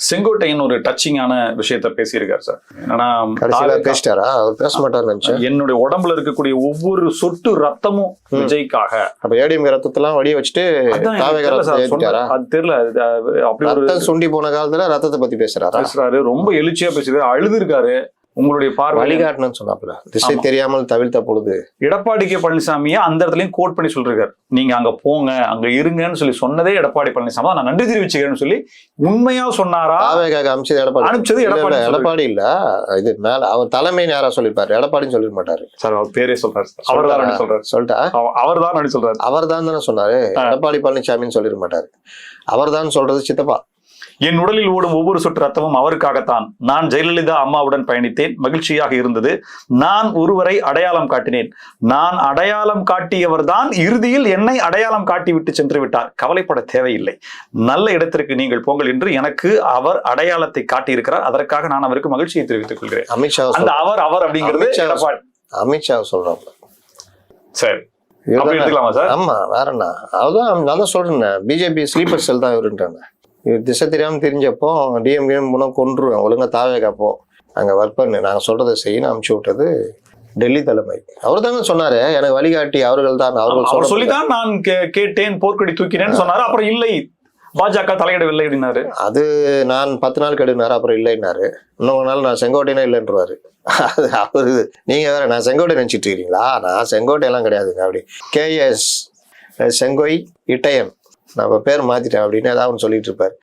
செங்கோட்டையன் ஒரு டச்சிங்கான விஷயத்த பேசியிருக்காரு சார். என்னன்னா பேசிட்டாரா? அவர் பேச மாட்டாரு. என்னுடைய உடம்புல இருக்கக்கூடிய ஒவ்வொரு சொட்டு ரத்தமும் விஜய்க்காக. அப்ப ஏடிஎம் ரத்தத்தெல்லாம் வடிய வச்சுட்டு அது தெரியல. அப்படி ஒரு சுண்டி போன காலத்துல ரத்தத்தை பத்தி பேசுறாரு. ரொம்ப எழுச்சியா பேசுறாரு, அழுது இருக்காரு. உங்களுடைய பார்வை வழிகாட்டணும்னு சொன்னாப்புல, திசை தெரியாமல் தவிழ்த்த பொழுது எடப்பாடி கே பழனிசாமியை அந்த இடத்துலயும் கோட் பண்ணி சொல்றாரு. நீங்க அங்க போங்க, அங்க இருங்கன்னு சொல்லி சொன்னதே எடப்பாடி பழனிசாமி. நான் நன்றி தெரிவிச்சுக்கிறேன்னு சொல்லி உண்மையா சொன்னாரா? அனுப்பிச்சது எடப்பாடி இல்ல, இது மேல அவர் தலைமைன்னு யாரா சொல்லிருப்பாரு, எடப்பாடின்னு சொல்லிட மாட்டாரு சார். அவர் பேரே சொல்றாரு, அவர்தான் சொல்றாரு. சொல்லிட்டா அவர்தான் சொல்றாரு. அவர்தான் தானே சொன்னாரு, எடப்பாடி பழனிசாமின்னு சொல்லிட மாட்டாரு. அவர்தான் சொல்றது சித்தப்பா. என் உடலில் ஓடும் ஒவ்வொரு சொட்டு ரத்தமும் அவருக்காகத்தான். நான் ஜெயலலிதா அம்மாவுடன் பயணித்தேன், மகிழ்ச்சியாக இருந்தது. நான் ஒருவரை அடையாளம் காட்டினேன். நான் அடையாளம் காட்டியவர் தான் இறுதியில் என்னை அடையாளம் காட்டி விட்டு சென்று விட்டார். கவலைப்பட தேவையில்லை, நல்ல இடத்திற்கு நீங்கள் போங்கள் என்று எனக்கு அவர் அடையாளத்தை காட்டியிருக்கிறார். அதற்காக நான் அவருக்கு மகிழ்ச்சியை தெரிவித்துக் கொள்கிறேன். அமித்ஷா அந்த அவர் அப்படிங்கிறது அமித்ஷா சொல்றாங்க. சரி, எடுத்துக்கலாமா சார்? ஆமா, வேற என்ன? அதுதான் நான் தான் சொல்றேன், பிஜேபி ஸ்லீப்பர் செல் தான் இவருன்றாங்க. இவர் திசை தெரியாமல் தெரிஞ்சப்போ டிஎம்கேம் முன்ன கொண்டுருவேன், ஒழுங்கா தாவேக்கப்போ அங்கே ஒர்க் பண்ணு, நாங்கள் சொல்றதை செய்யணும் அனுப்பிச்சு விட்டது டெல்லி தலைமை. அவர் தாங்க சொன்னாரு, எனக்கு வழிகாட்டி அவர்கள் தான். அவர்கள் சொல்லிதான் நான் கேட்டேன், போர்க்கொடி தூக்கினேன்னு சொன்னாரு. அப்புறம் இல்லை, பாஜக தலையிடவில்லை அப்படின்னாரு. அது நான் 10 நாள் கெடுனாரு, அப்புறம் இல்லைன்னாரு. இன்னொரு நாள் நான் செங்கோட்டையனே இல்லைன்றாரு. அது அவரு, நீங்க வேற நான் செங்கோட்டை நினைச்சிட்டு இருக்கீங்களா? நான் செங்கோட்டை எல்லாம் கிடையாதுங்க. அப்படி KS செங்கோய் இட்டையன், நான் பேர் மாத்திட்டேன் அப்படின்னு ஏதாவது சொல்லிட்டு இருப்பாரு.